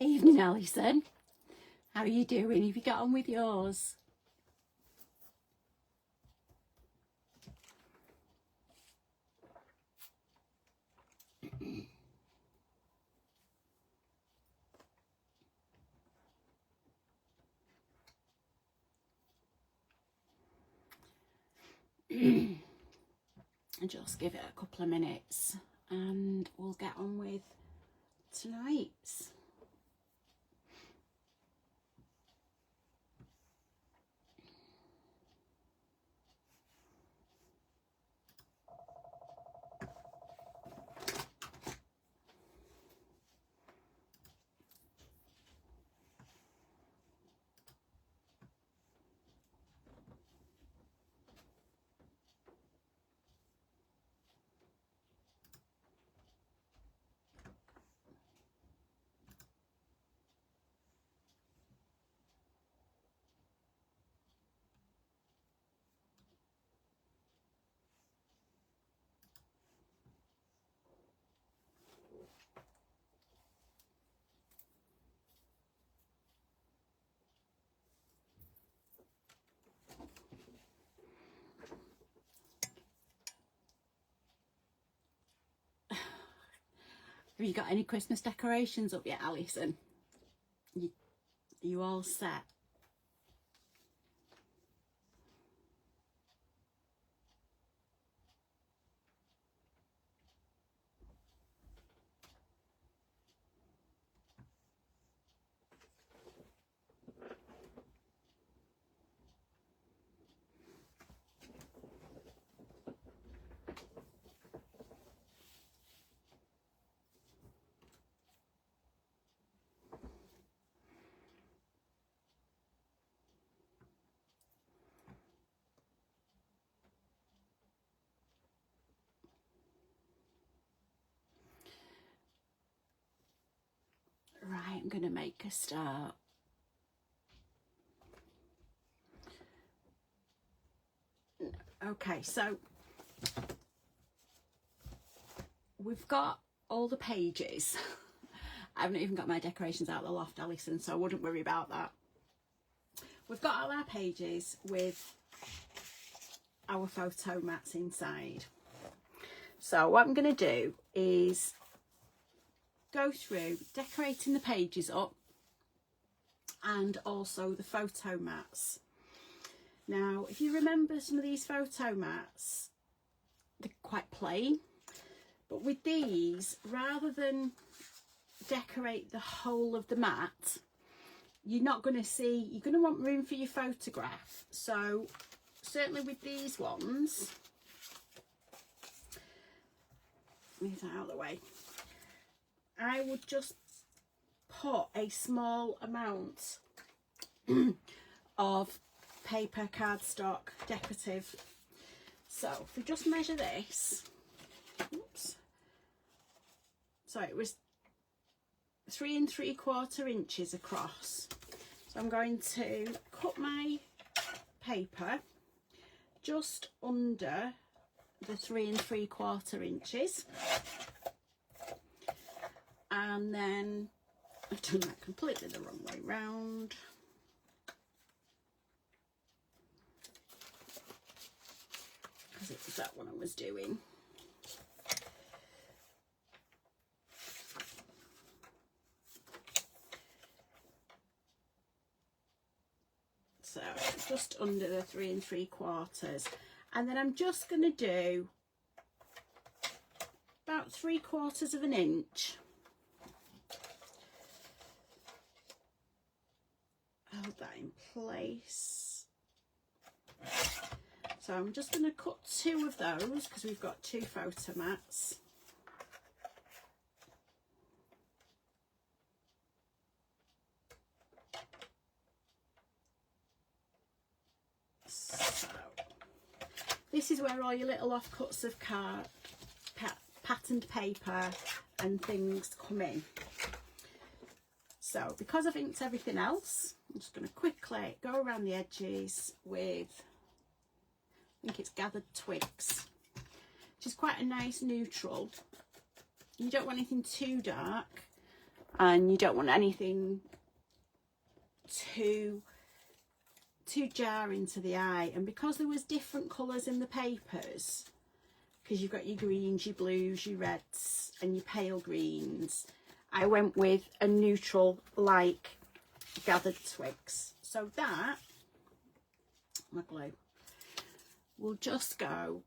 Evening, Alison. How are you doing? Have you got on with yours? Just give it a couple of minutes and we'll get on with tonight's. Have you got any Christmas decorations up yet, Alison? You all set? Right, I'm going to make a start. Okay, so we've got all the pages. I haven't even got my decorations out of the loft, Alison, so I wouldn't worry about that. We've got all our pages with our photo mats inside. So what I'm going to do is go through decorating the pages up and also the photo mats. Now, if you remember some of these photo mats, they're quite plain, but with these, rather than decorate the whole of the mat, you're not going to see, you're going to want room for your photograph. So certainly with these ones, move that out of the way, I would just put a small amount of paper cardstock decorative. So if we just measure this, oops, so it was 3 3/4 inches across. So I'm going to cut my paper just under the 3 3/4 inches, and then I've done that completely the wrong way round. Because it was that one I was doing. So just under the 3 3/4, and then I'm just going to do about 3/4 of an inch. Hold that in place. So I'm just going to cut 2 of those because we've got 2 photo mats. So this is where all your little offcuts of patterned paper and things come in. So because I've inked everything else, I'm just going to quickly go around the edges with, I think it's Gathered Twigs, which is quite a nice neutral. You don't want anything too dark. and you don't want anything too jarring to the eye. And because there was different colours in the papers, because you've got your greens, your blues, your reds and your pale greens, I went with a neutral like gathered twigs. So that, my glue, will just go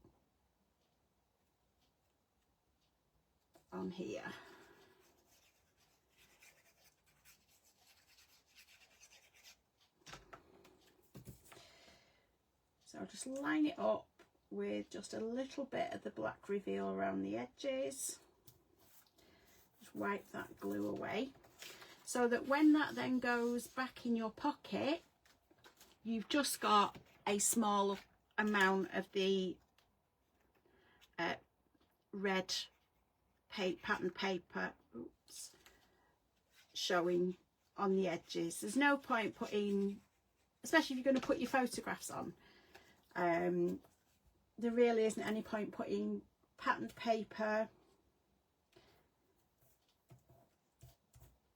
on here. So I'll just line it up with just a little bit of the black reveal around the edges. Just wipe that glue away, so that when that then goes back in your pocket, you've just got a small amount of the red patterned paper showing on the edges. There's no point putting, especially if you're going to put your photographs on, there really isn't any point putting patterned paper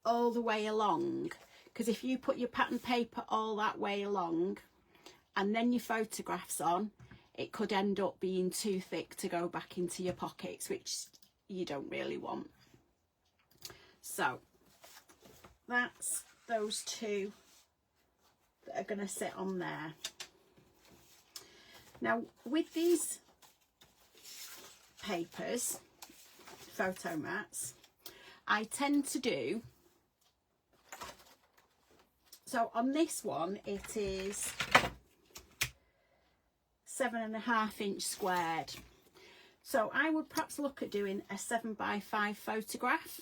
all the way along, because if you put your patterned paper all that way along and then your photographs on, it could end up being too thick to go back into your pockets, which you don't really want. So that's those two that are going to sit on there. Now with these papers, photo mats, I tend to do, so on this one it is 7.5 inch squared. So I would perhaps look at doing a 7x5 photograph.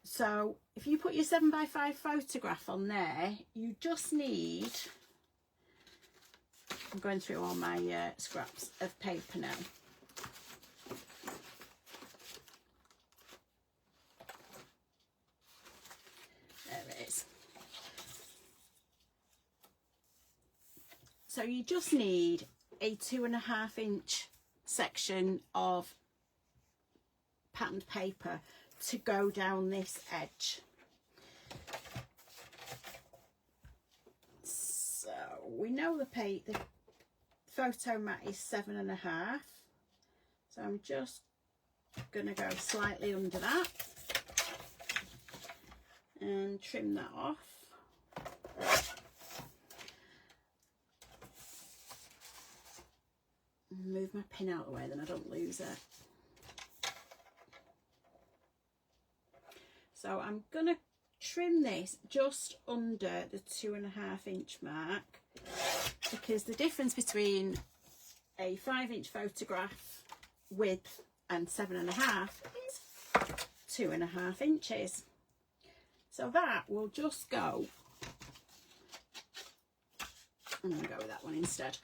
So if you put your 7x5 photograph on there, you just need, I'm going through all my scraps of paper now. There it is. So you just need a 2.5 inch section of patterned paper to go down this edge. So we know the photo mat is 7.5, so I'm just going to go slightly under that and trim that off. Move my pin out of the way, then I don't lose it. So I'm going to trim this just under the 2.5 inch mark, because the difference between a 5 inch photograph width and 7.5 is 2.5 inches. So that will just go, I'm going to go with that one instead,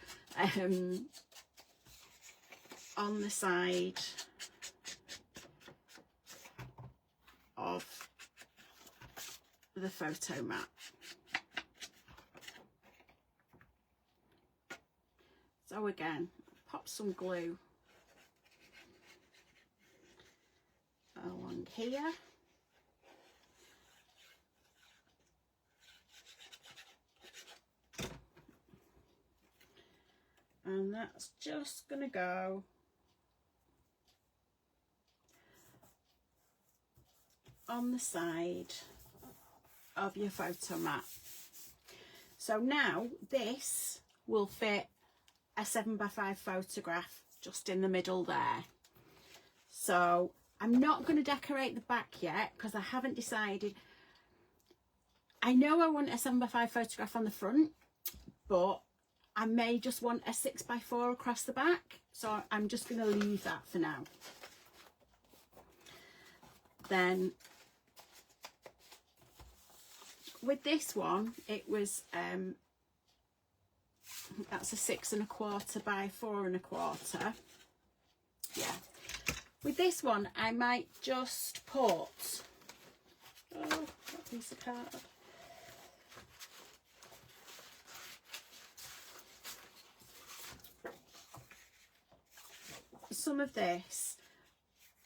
on the side of the photo mat. So again, pop some glue along here. And that's just going to go on the side of your photo mat. So now this will fit a 7x5 photograph just in the middle there. So I'm not going to decorate the back yet because I haven't decided. I know I want a 7x5 photograph on the front, but I may just want a 6x4 across the back, so I'm just going to leave that for now. Then with this one, it was that's a 6.25 by 4.25. Yeah. With this one, I might just put, that piece of card. Some of this,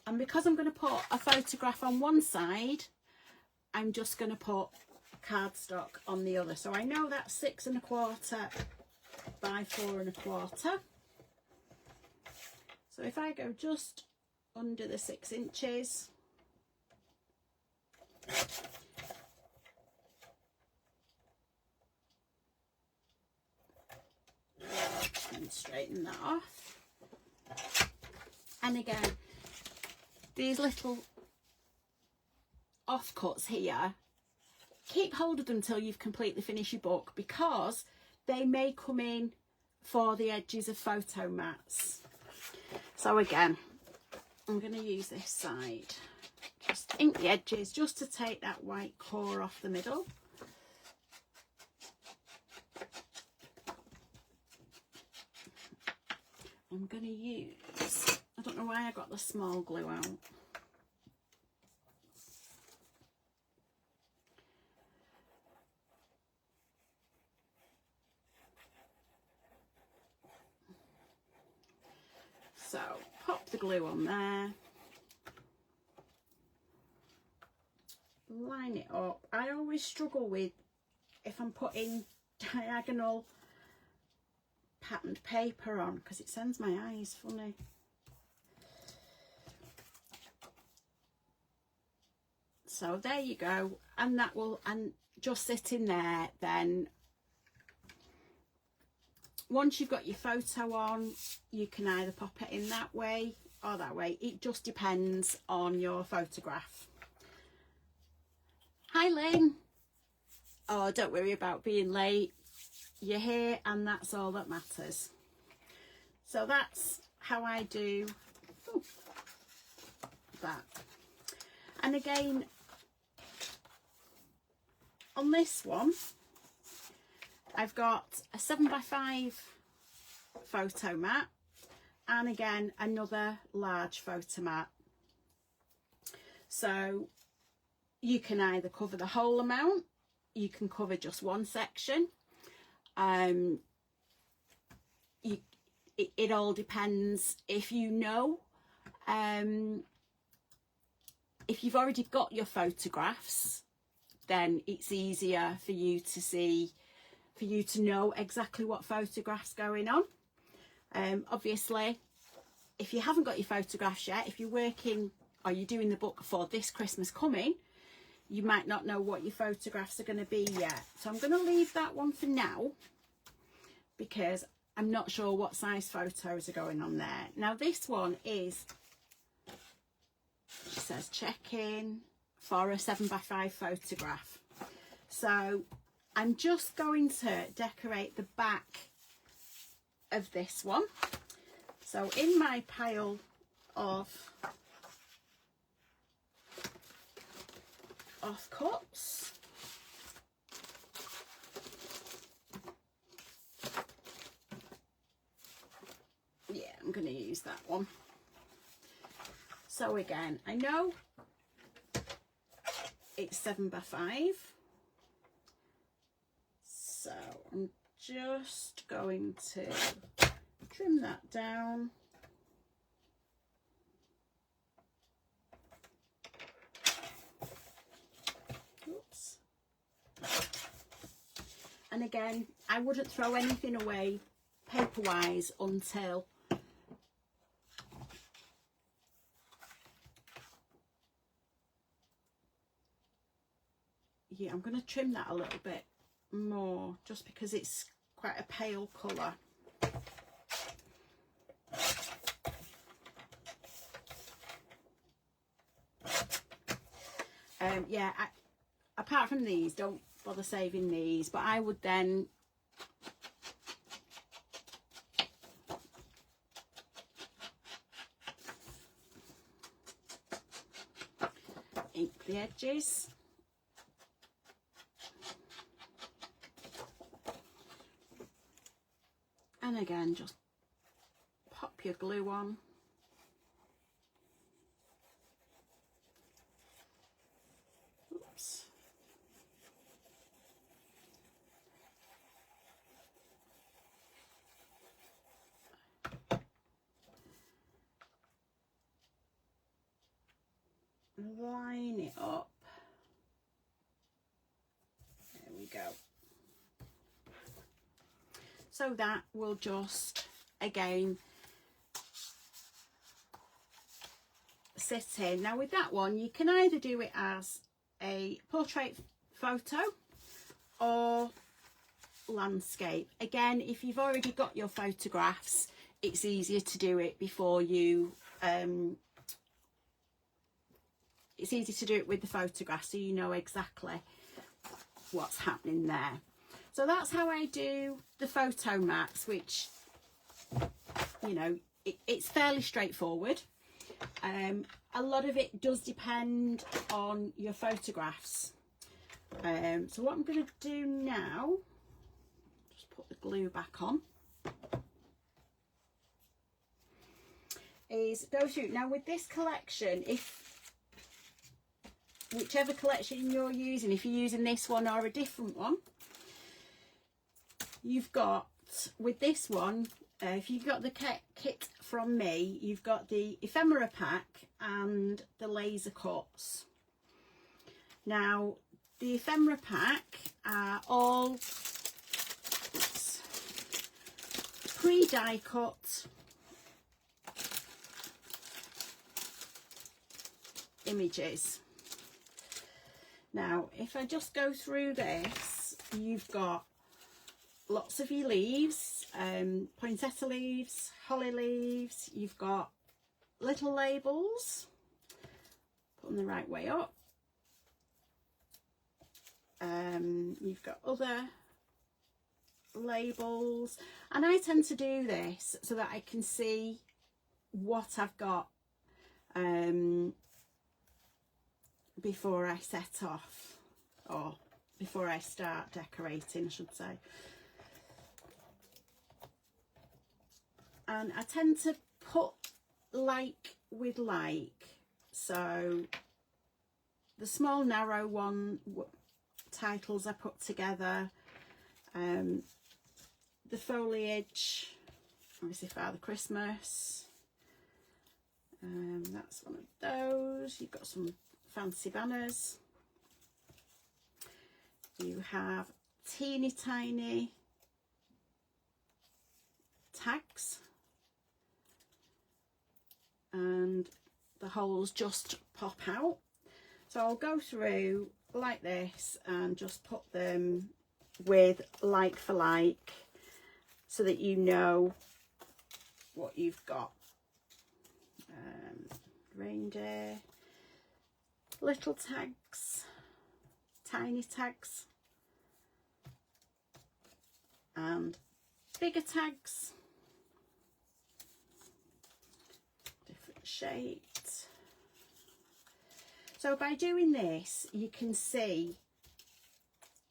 and because I'm going to put a photograph on one side I'm just going to put cardstock on the other. So I know that's 6 1/4 by 4 1/4. So if I go just under the 6 inches, and straighten that off. And again, these little offcuts here, keep hold of them till you've completely finished your book, because they may come in for the edges of photo mats. So again, I'm going to use this side, just ink the edges just to take that white core off the middle. I'm going to use, I don't know why I got the small glue out. So pop the glue on there, line it up. I always struggle with if I'm putting diagonal patterned paper on, because it sends my eyes funny. So there you go, and that will, and just sitting there. Then once you've got your photo on, you can either pop it in that way or that way. It just depends on your photograph. Hi Lynn. Oh, don't worry about being late. You're here and that's all that matters. So that's how I do that. And again, on this one, I've got a 7x5 photo mat, and again another large photo mat. So you can either cover the whole amount, you can cover just one section. It all depends. If you know, if you've already got your photographs, then it's easier for you to see, for you to know exactly what photographs going on. Obviously, if you haven't got your photographs yet, if you're working or you're doing the book for this Christmas coming, you might not know what your photographs are going to be yet. So I'm going to leave that one for now, because I'm not sure what size photos are going on there. Now this one is, it says check in for a 7x5 photograph. So I'm just going to decorate the back of this one. So in my pile of offcuts, yeah, I'm going to use that one. So again, I know it's 7x5, so I'm just going to trim that down. Oops. And again, I wouldn't throw anything away paper wise until yeah, I'm going to trim that a little bit more just because it's quite a pale colour. Yeah, apart from these, don't bother saving these, but I would then ink the edges. And again, just pop your glue on. Oops. Line it up. So that will just, again, sit in. Now with that one, you can either do it as a portrait photo or landscape. Again, if you've already got your photographs, it's easier to do it before you it's easy to do it with the photograph, so you know exactly what's happening there. So that's how I do the photo mats, which, you know, it's fairly straightforward. A lot of it does depend on your photographs. So what I'm going to do now, just put the glue back on, is go through. Now with this collection, whichever collection you're using, if you're using this one or a different one, you've got, with this one, if you've got the kit from me, you've got the ephemera pack and the laser cuts. Now the ephemera pack are all pre-die cut images. Now if I just go through this, you've got lots of your leaves, poinsettia leaves, holly leaves, you've got little labels, put them the right way up, you've got other labels, and I tend to do this so that I can see what I've got before I set off, or before I start decorating, I should say. And I tend to put like with like, so the small narrow one titles I put together, the foliage, obviously Father Christmas, that's one of those. You've got some fancy banners, you have teeny tiny tags, and the holes just pop out. So I'll go through like this and just put them with like for like, so that you know what you've got. Reindeer, little tags, tiny tags, and bigger tags, different shapes. So by doing this, you can see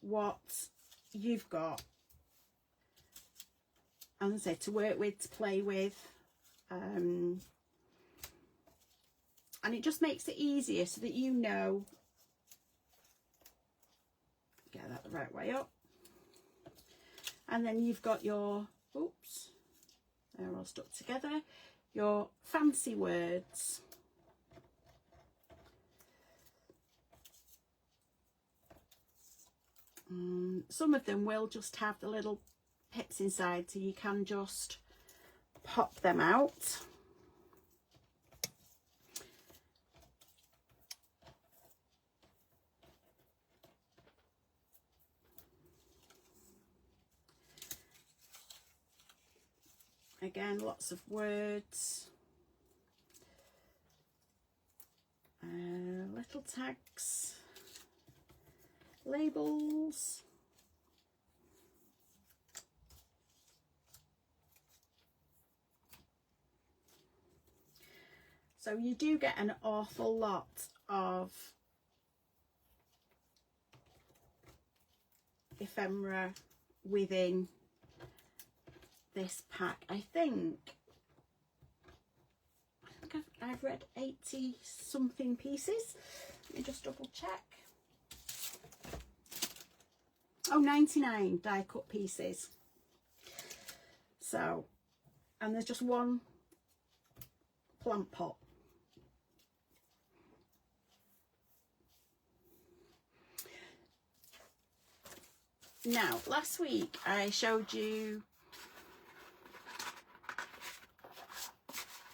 what you've got, as I said, to work with, to play with, and it just makes it easier so that you know, get that the right way up, and then you've got your, oops, they're all stuck together, your fancy words. Some of them will just have the little pips inside, so you can just pop them out. Again, lots of words, little tags, labels, so you do get an awful lot of ephemera within this pack. I think I've read 80 something pieces. Let me just double check. Oh, 99 die cut pieces. So, and there's just one plant pot. Now, last week I showed you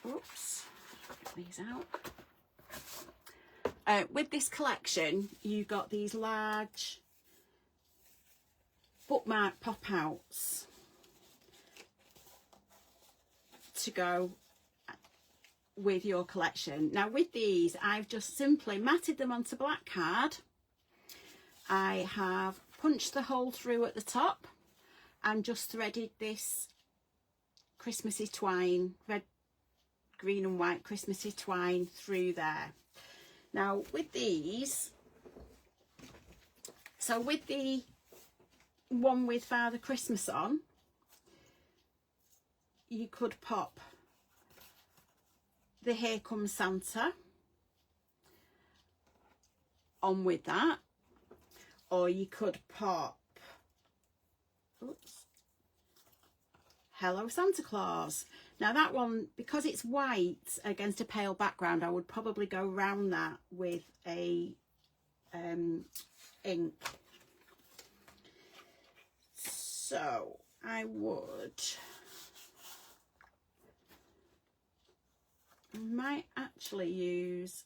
Oops, get these out. With this collection, you got these large bookmark pop-outs to go with your collection. Now with these, I've just simply matted them onto black card. I have punched the hole through at the top and just threaded this Christmassy twine, red, green and white Christmassy twine through there. Now with these, so with the one with Father Christmas on, you could pop the Here Comes Santa on with that, or you could pop, oops, Hello Santa Claus. Now that one, because it's white against a pale background, I would probably go round that with a ink. So I might actually use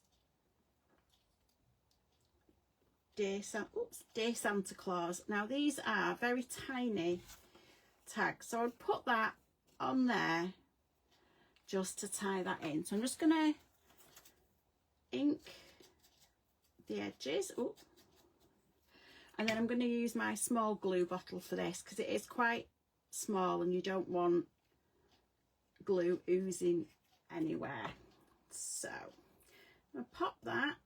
Dear Santa Claus. Now these are very tiny tags, so I'd put that on there just to tie that in. So I'm just gonna ink the edges. Ooh. And then I'm going to use my small glue bottle for this because it is quite small and you don't want glue oozing anywhere. So I'm going to pop that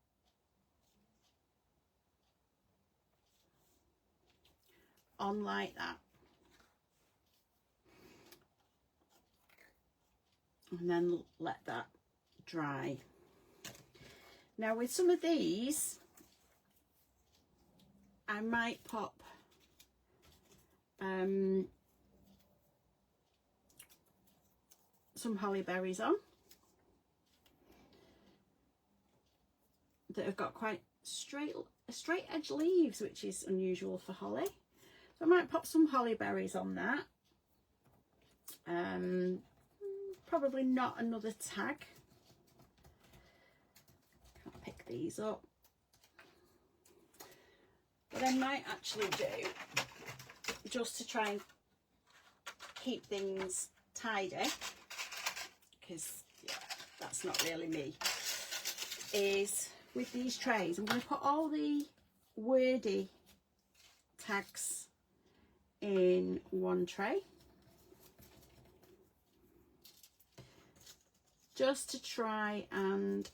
on like that. And then let that dry. Now with some of these, I might pop some holly berries on that have got quite straight edge leaves, which is unusual for holly. So I might pop some holly berries on that. Probably not another tag. Can't pick these up. What I might actually do, just to try and keep things tidy, because yeah, that's not really me, is with these trays, I'm going to put all the wordy tags in one tray, just to try and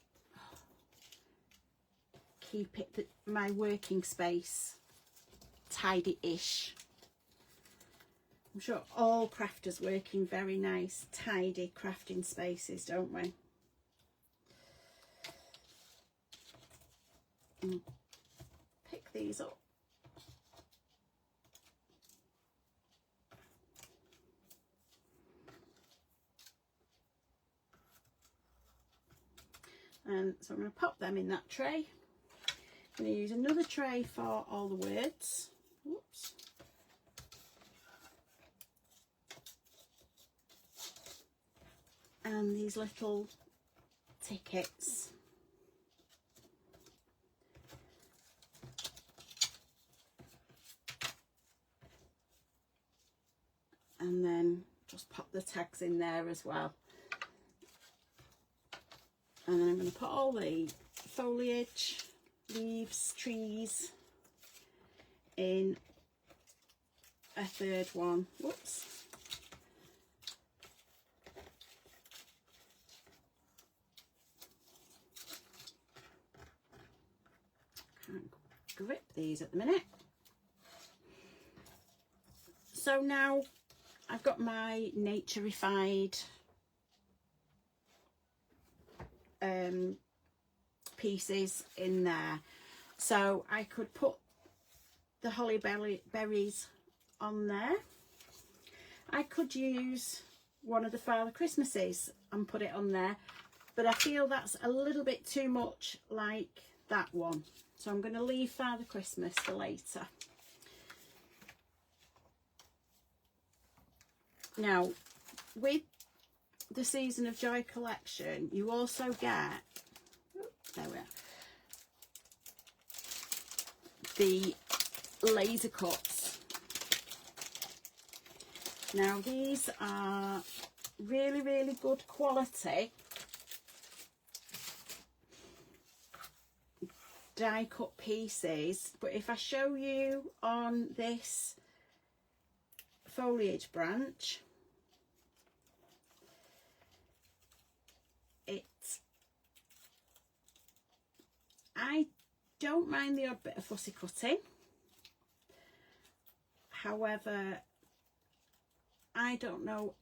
keep it my working space tidy-ish. I'm sure all crafters work in very nice tidy crafting spaces, don't we? Pick these up. And so I'm going to pop them in that tray. I'm going to use another tray for all the words. Oops. And these little tickets. And then just pop the tags in there as well. And then I'm going to put all the foliage, leaves, trees in a third one. Whoops. Can't grip these at the minute. So now I've got my naturified pieces in there, so I could put the holly berries on there. I could use one of the Father Christmases and put it on there, but I feel that's a little bit too much like that one, so I'm going to leave Father Christmas for later. Now with the Season of Joy collection, you also get, there we are, the laser cuts. Now these are really, really good quality die cut pieces, but if I show you on this foliage branch, I don't mind the odd bit of fussy cutting. However, I don't know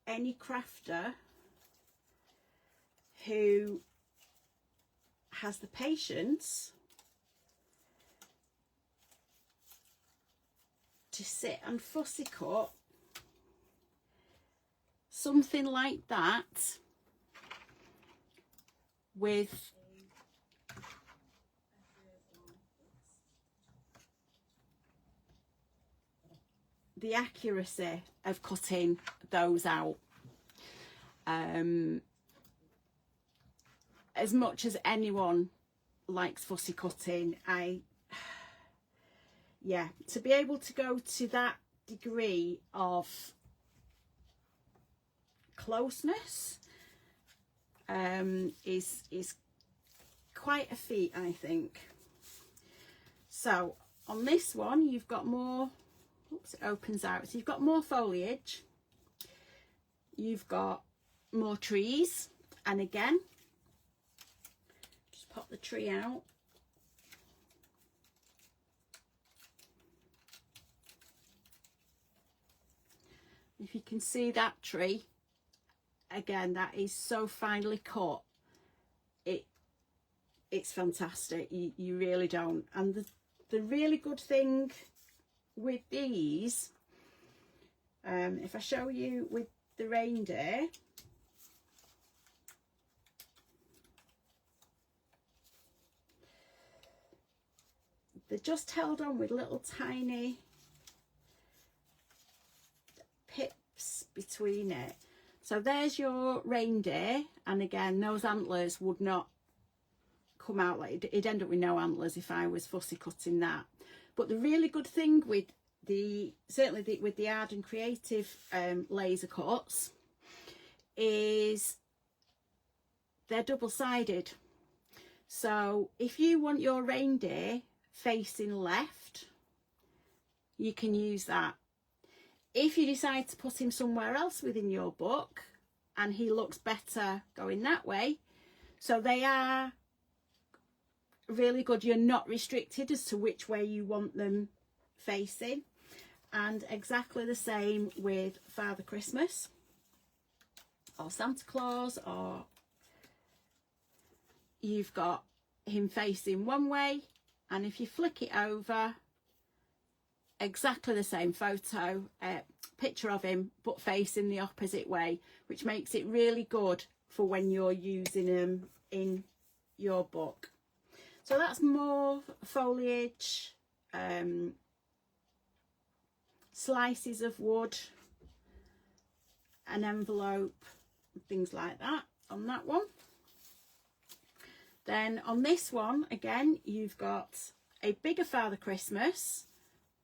any crafter who has the patience to sit and fussy cut something like that with the accuracy of cutting those out. As much as anyone likes fussy cutting, yeah, to be able to go to that degree of closeness is quite a feat, I think. So on this one, you've got more, oops, it opens out, so you've got more foliage, you've got more trees, and again, just pop the tree out. If you can see that tree, again, that is so finely cut. It's fantastic. You really don't. And the really good thing with these, if I show you with the reindeer, they're just held on with little tiny pips between it. So there's your reindeer, and again, those antlers would not come out, like it'd end up with no antlers if I was fussy cutting that. But the really good thing with certainly with the Arden Creative laser cuts is they're double-sided. So if you want your reindeer facing left, you can use that. If you decide to put him somewhere else within your book and he looks better going that way, so they are really good. You're not restricted as to which way you want them facing. And exactly the same with Father Christmas or Santa Claus, or you've got him facing one way, and if you flick it over, exactly the same photo, picture of him, but facing the opposite way, which makes it really good for when you're using them in your book. So that's more foliage, slices of wood, an envelope, things like that on that one. Then on this one, again, you've got a bigger Father Christmas,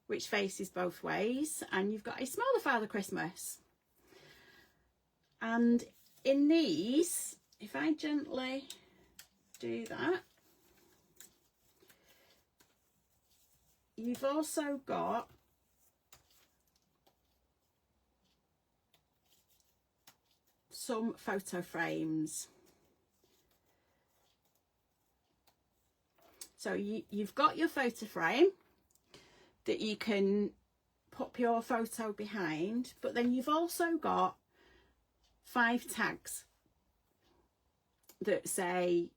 which faces both ways, and you've got a smaller Father Christmas. And in these, if I gently do that, you've also got some photo frames. So you've got your photo frame that you can pop your photo behind, but then you've also got 5 tags that say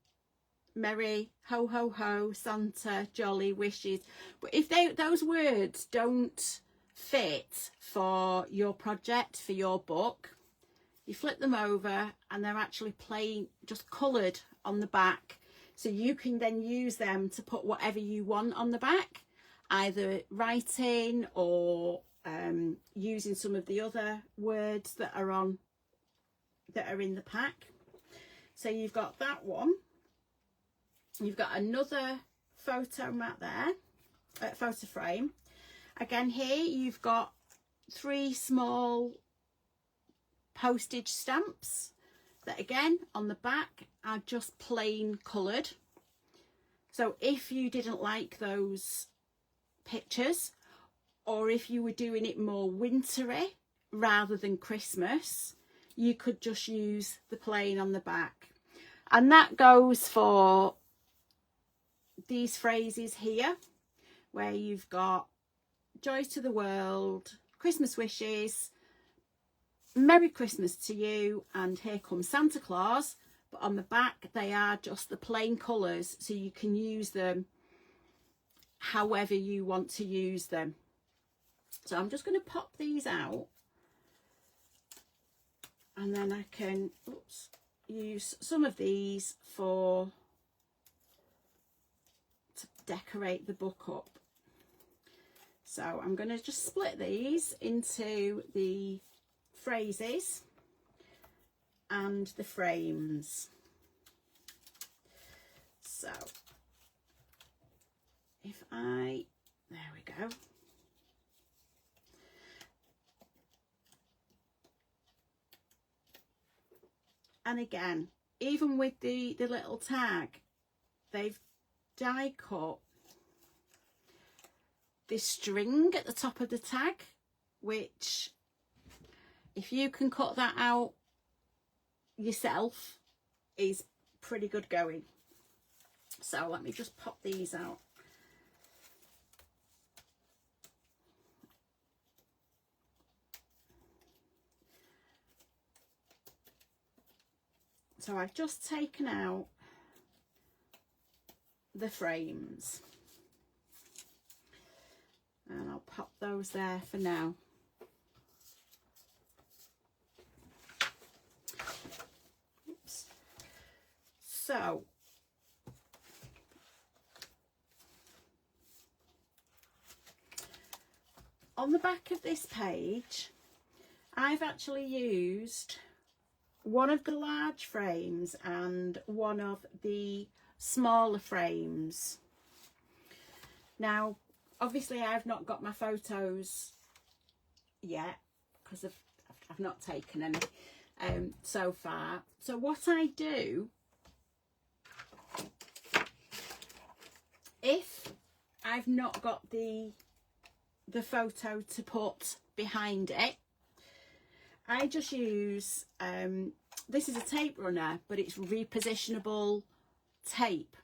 Merry, Ho Ho Ho, Santa, Jolly, Wishes. But if those words don't fit for your project, for your book, you flip them over and they're actually plain, just coloured on the back. So you can then use them to put whatever you want on the back, either writing or using some of the other words that are on that are in the pack. So you've got that one. You've got another photo mat there, photo frame. Again, here you've got 3 small postage stamps that, again, on the back are just plain coloured. So if you didn't like those pictures, or if you were doing it more wintry rather than Christmas, you could just use the plain on the back. And that goes for these phrases here, where you've got joy to the world, Christmas wishes, Merry Christmas to you, and here comes Santa Claus. But on the back they are just the plain colours, so you can use them however you want to use them. So I'm just going to pop these out, and then I can use some of these to decorate the book up. So I'm going to just split these into the phrases and the frames. So there we go. And again, even with the little tag, they've die cut this string at the top of the tag, which if you can cut that out yourself is pretty good going. So let me just pop these out. So I've just taken out the frames, and I'll pop those there for now. Oops. So on the back of this page, I've actually used one of the large frames and one of the smaller frames. Now obviously I've not got my photos yet because I've not taken any so far. So what I do, if I've not got the photo to put behind it, I just use this is a tape runner, but it's repositionable tape.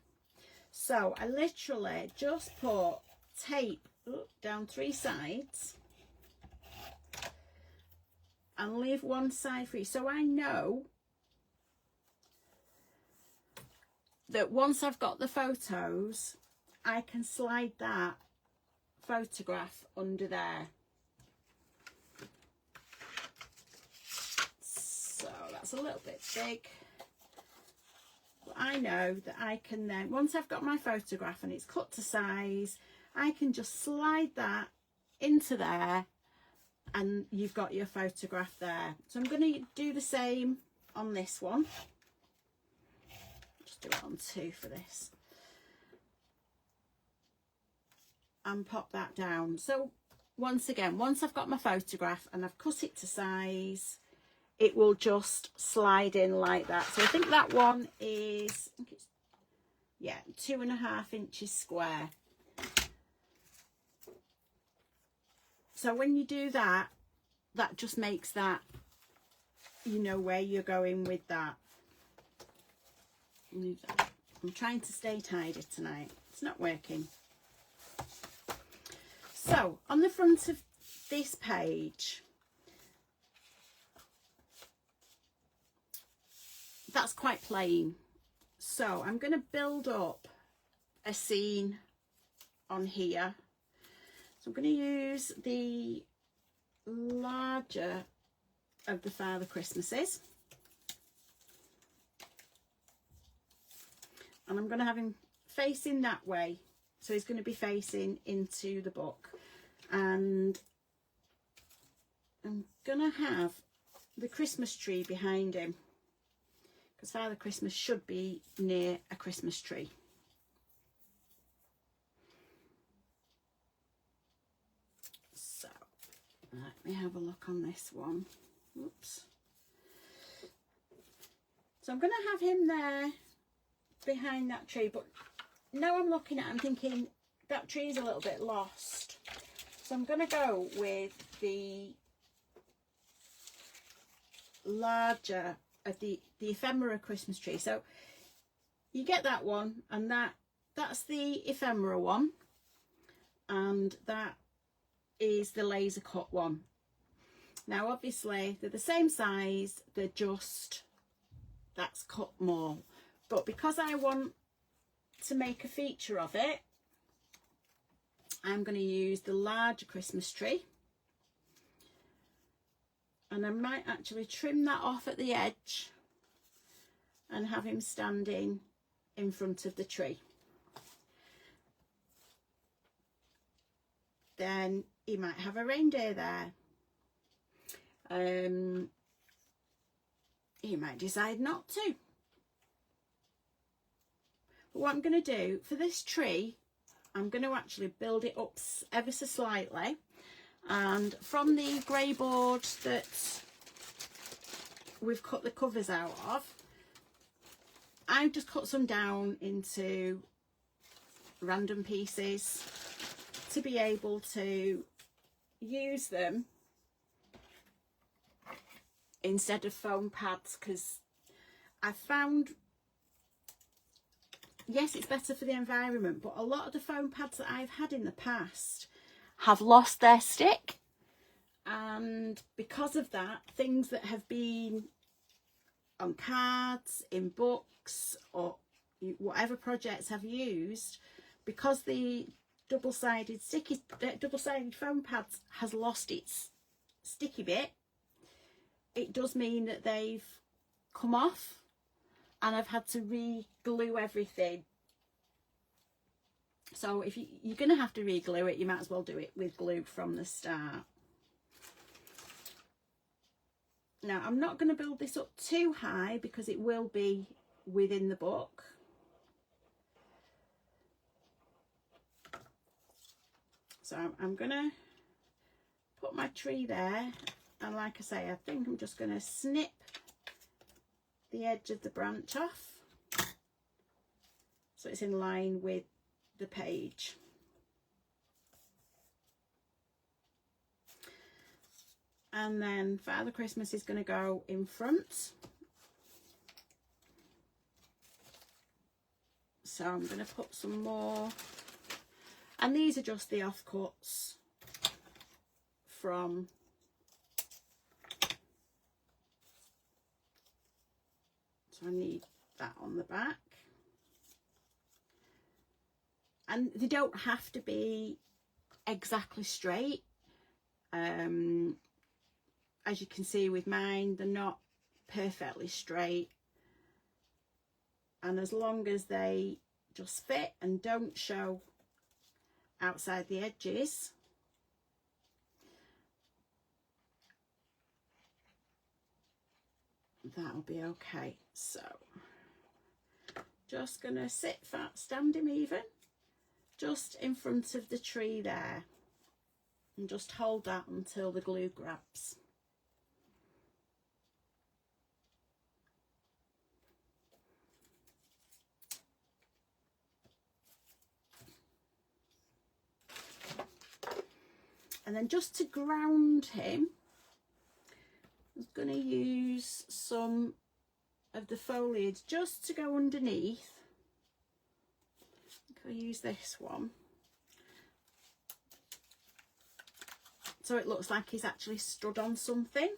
So I literally just put tape down 3 sides and leave one side free, so I know that once I've got the photos, I can slide that photograph under there. So that's a little bit big, but I know that I can then, once I've got my photograph and it's cut to size, I can just slide that into there and you've got your photograph there. So I'm going to do the same on this one. Just do it on 2 for this. And pop that down. So once again, once I've got my photograph and I've cut it to size, it will just slide in like that. So I think that one is, I think it's, yeah, 2.5 inches square. So when you do that, that just makes that, you know where you're going with that. I'm trying to stay tidy tonight. It's not working. So on the front of this page, that's quite plain. So I'm going to build up a scene on here. So I'm going to use the larger of the Father Christmases. And I'm going to have him facing that way. So he's going to be facing into the book. And I'm going to have the Christmas tree behind him, because Father Christmas should be near a Christmas tree. So let me have a look on this one. Oops. So I'm going to have him there behind that tree, but now I'm looking at it, I'm thinking that tree is a little bit lost. So I'm going to go with the larger of the ephemera Christmas tree. So you get that one, and that's the ephemera one, and that is the laser cut one. Now obviously they're the same size, they're just that's cut more, but because I want to make a feature of it, I'm going to use the larger Christmas tree, and I might actually trim that off at the edge and have him standing in front of the tree. Then he might have a reindeer there. He might decide not to. But what I'm going to do for this tree, I'm going to actually build it up ever so slightly, and from the grey board that we've cut the covers out of, I've just cut some down into random pieces to be able to use them instead of foam pads, because I found, yes, it's better for the environment, but a lot of the foam pads that I've had in the past have lost their stick, and because of that, things that have been on cards, in books, or whatever projects I've used, because the double-sided foam pads has lost its sticky bit, it does mean that they've come off and I've had to re-glue everything. So if you're going to have to re-glue it, you might as well do it with glue from the start. Now I'm not going to build this up too high because it will be within the book. So I'm going to put my tree there, and like I say, I think I'm just going to snip the edge of the branch off so it's in line with the page. And then Father Christmas is going to go in front. So I'm going to put some more, and these are just the offcuts from I need that on the back, and they don't have to be exactly straight. As you can see with mine, they're not perfectly straight, and as long as they just fit and don't show outside the edges, that'll be okay. So just gonna stand him even just in front of the tree there, and just hold that until the glue grabs. And then just to ground him, I'm going to use some of the foliage just to go underneath. I think I'll use this one, so it looks like he's actually stood on something.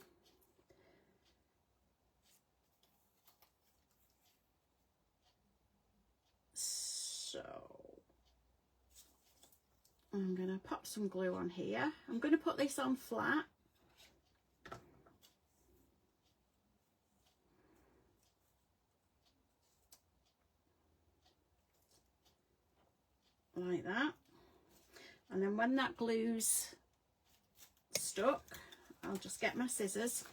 So I'm going to pop some glue on here. I'm going to put this on flat. Like that, and then when that glue's stuck, I'll just get my scissors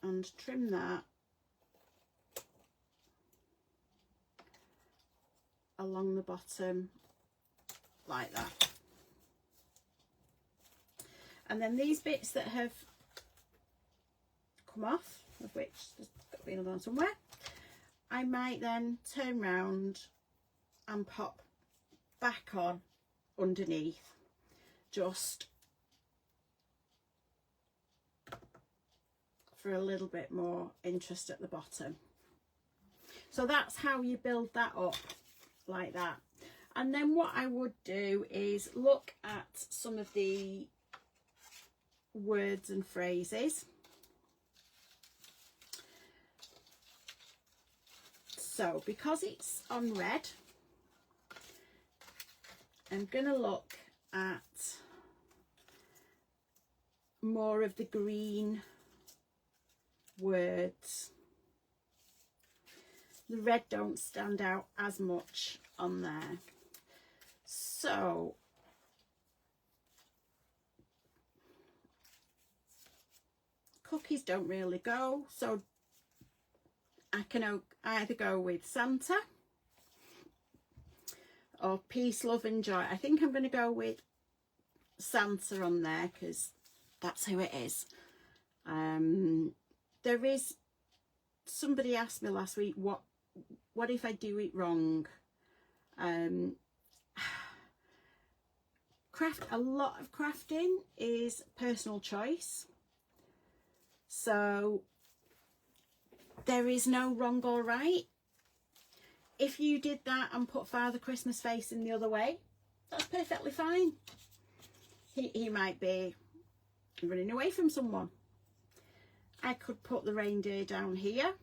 and trim that along the bottom like that. And then these bits that have come off, of which there's got to be another one somewhere, I might then turn round and pop back on underneath, just for a little bit more interest at the bottom. So that's how you build that up, like that. And then what I would do is look at some of the words and phrases. So because it's on red, I'm going to look at more of the green words. The red don't stand out as much on there. So cookies don't really go, so I can either go with Santa or peace, love and joy. I think I'm going to go with Santa on there because that's who it is. There is, somebody asked me last week, what if I do it wrong? A lot of crafting is personal choice. So there is no wrong or right. If you did that and put Father Christmas facing the other way, that's perfectly fine. He might be running away from someone. I could put the reindeer down here,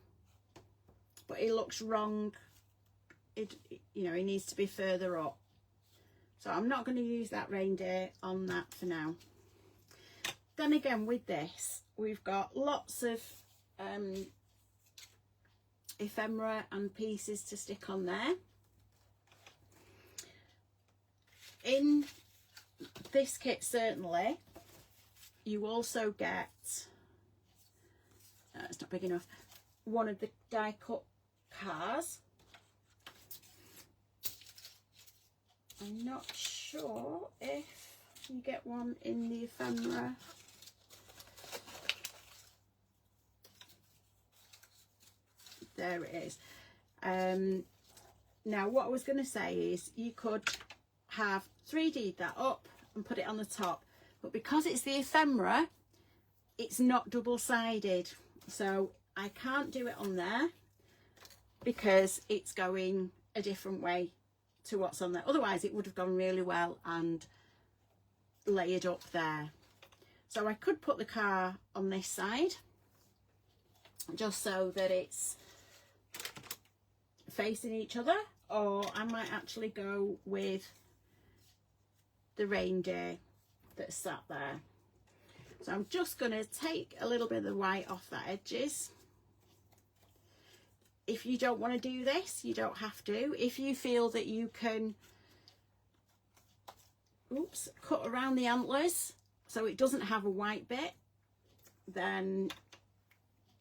but it looks wrong. You know, he needs to be further up. So I'm not going to use that reindeer on that for now. Then again, with this, we've got lots of ephemera and pieces to stick on there. In this kit, certainly, you also get, it's not big enough, one of the die cut cars. I'm not sure if you get one in the ephemera. There it is. Now what I was going to say is you could have 3D'd that up and put it on the top, but because it's the ephemera, it's not double-sided, so I can't do it on there because it's going a different way to what's on there. Otherwise it would have gone really well and layered up there. So I could put the car on this side just so that it's facing each other, or I might actually go with the reindeer that's sat there. So I'm just going to take a little bit of the white off the edges. If you don't want to do this, you don't have to. If you feel that you can, cut around the antlers so it doesn't have a white bit, then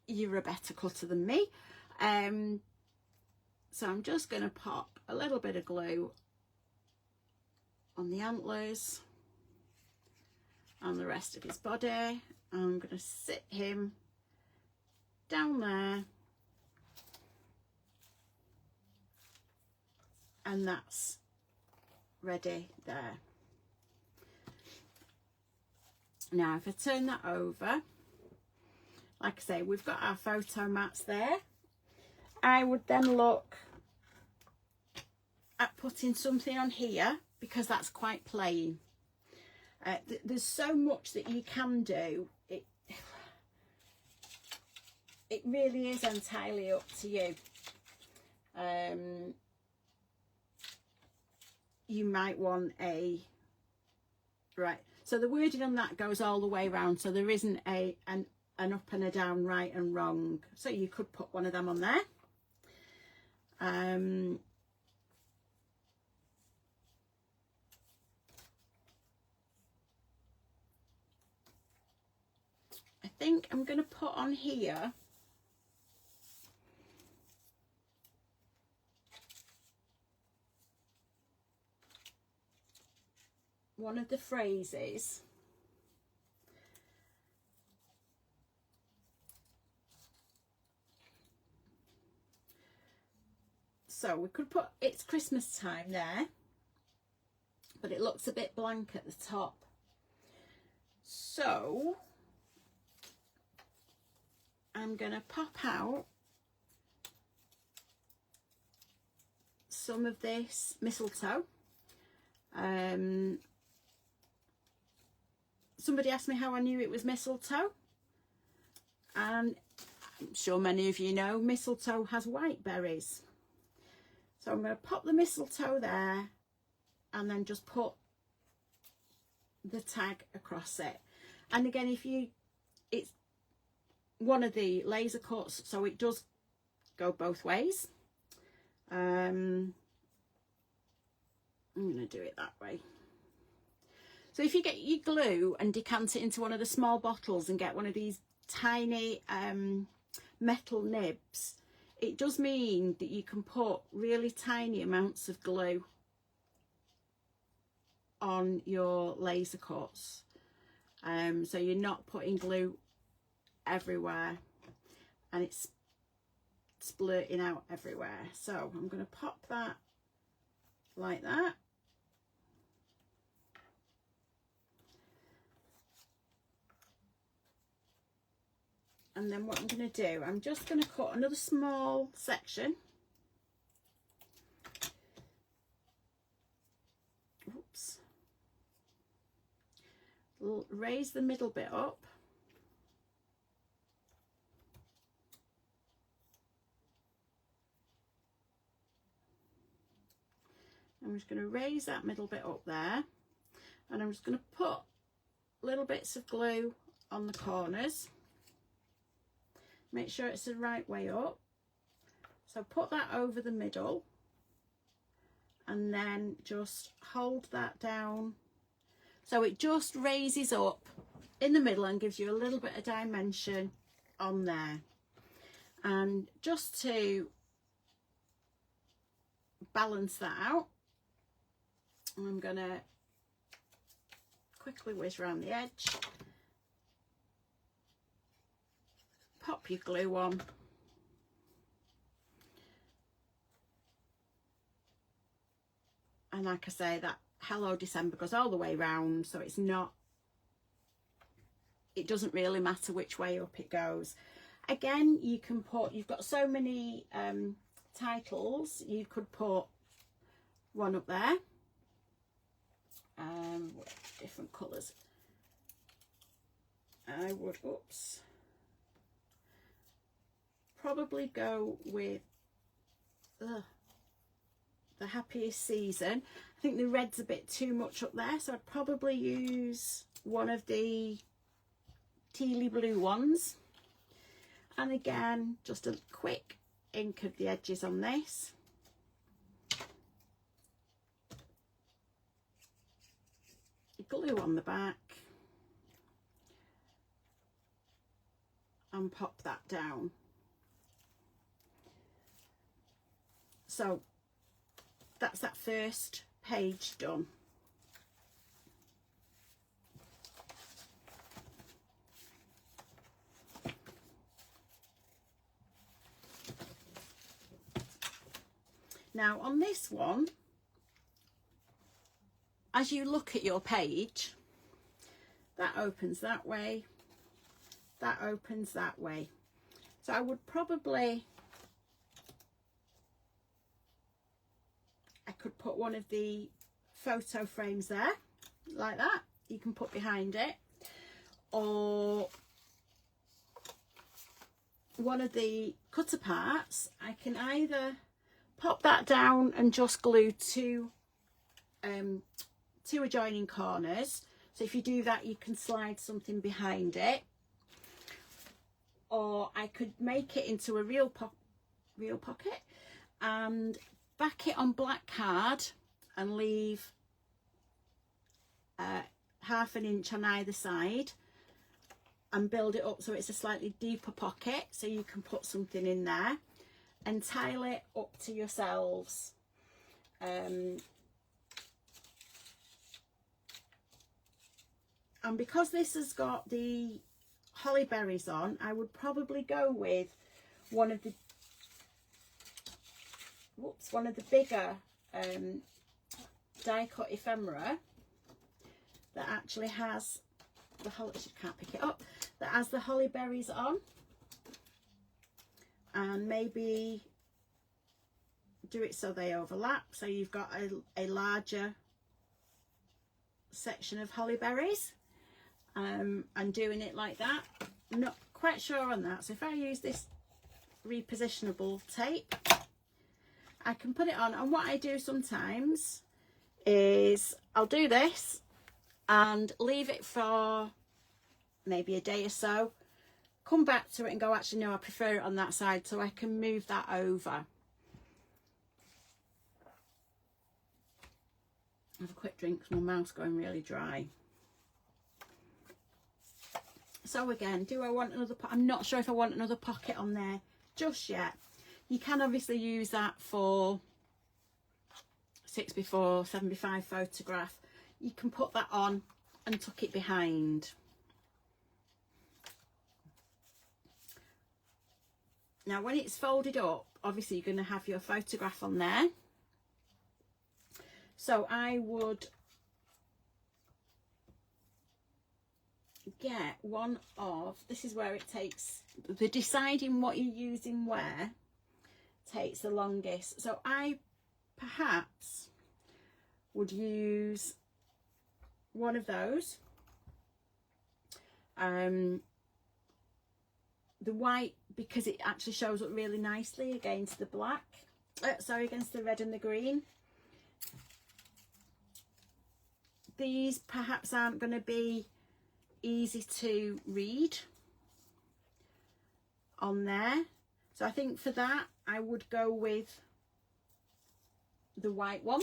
you're a better cutter than me. So I'm just going to pop a little bit of glue on the antlers and the rest of his body. I'm going to sit him down there, and that's ready there. Now if I turn that over, like I say, we've got our photo mats there. I would then look at putting something on here because that's quite plain. There's so much that you can do. It really is entirely up to you. You might want right, so the wording on that goes all the way around, so there isn't an up and a down, right and wrong, so you could put one of them on there. I think I'm going to put on here one of the phrases. So we could put "It's Christmas time" there, but it looks a bit blank at the top. So I'm going to pop out some of this mistletoe. Somebody asked me how I knew it was mistletoe, and I'm sure many of you know mistletoe has white berries. So I'm going to pop the mistletoe there and then just put the tag across it. And again, it's one of the laser cuts, so it does go both ways. I'm going to do it that way. So if you get your glue and decant it into one of the small bottles and get one of these tiny metal nibs, it does mean that you can put really tiny amounts of glue on your laser cuts. So you're not putting glue everywhere and it's splurting out everywhere. So I'm going to pop that like that. And then what I'm going to do, I'm just going to cut another small section. Oops. Raise the middle bit up. I'm just going to raise that middle bit up there. And I'm just going to put little bits of glue on the corners. Make sure it's the right way up. So put that over the middle and then just hold that down so it just raises up in the middle and gives you a little bit of dimension on there. And just to balance that out, I'm going to quickly whiz around the edge. Pop your glue on. And like I say, that Hello December goes all the way round, so it doesn't really matter which way up it goes. Again, you can put, you've got so many titles, you could put one up there. Different colours. I would, probably go with the happiest season. I think the red's a bit too much up there, so I'd probably use one of the tealy blue ones. And again, just a quick ink of the edges on this. Glue on the back and pop that down. So that's that first page done. Now on this one, as you look at your page, that opens that way, that opens that way. So I would probably, I could put one of the photo frames there, like that, you can put behind it, or one of the cut aparts, I can either pop that down and just glue two adjoining corners. So if you do that, you can slide something behind it, or I could make it into a real pocket and back it on black card and leave ½ an inch on either side, and build it up so it's a slightly deeper pocket, so you can put something in there, and tile it up to yourselves. And because this has got the holly berries on, I would probably go with one of the bigger die cut ephemera that actually has the holly, she can't pick it up, that has the holly berries on, and maybe do it so they overlap, so you've got a larger section of holly berries, and doing it like that. I'm not quite sure on that, so if I use this repositionable tape, I can put it on. And what I do sometimes is I'll do this and leave it for maybe a day or so, come back to it and go, actually no, I prefer it on that side, so I can move that over. Have a quick drink because my mouth's going really dry. So again, do I want another I'm not sure if I want another pocket on there just yet. You can obviously use that for 6x4, 7x5 photograph. You can put that on and tuck it behind. Now when it's folded up, obviously you're going to have your photograph on there. So I would get one of, this is where it takes, the deciding what you're using where takes the longest. So I perhaps would use one of those. The white, because it actually shows up really nicely against the black, against the red and the green. These perhaps aren't going to be easy to read on there, so I think for that I would go with the white one.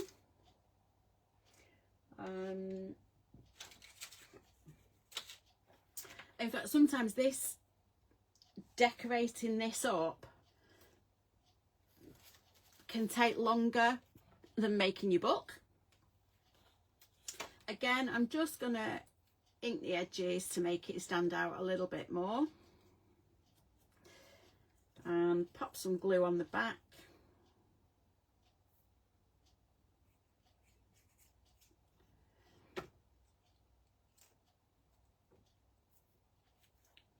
In fact, sometimes this, decorating this up, can take longer than making your book. Again, I'm just gonna ink the edges to make it stand out a little bit more, and pop some glue on the back.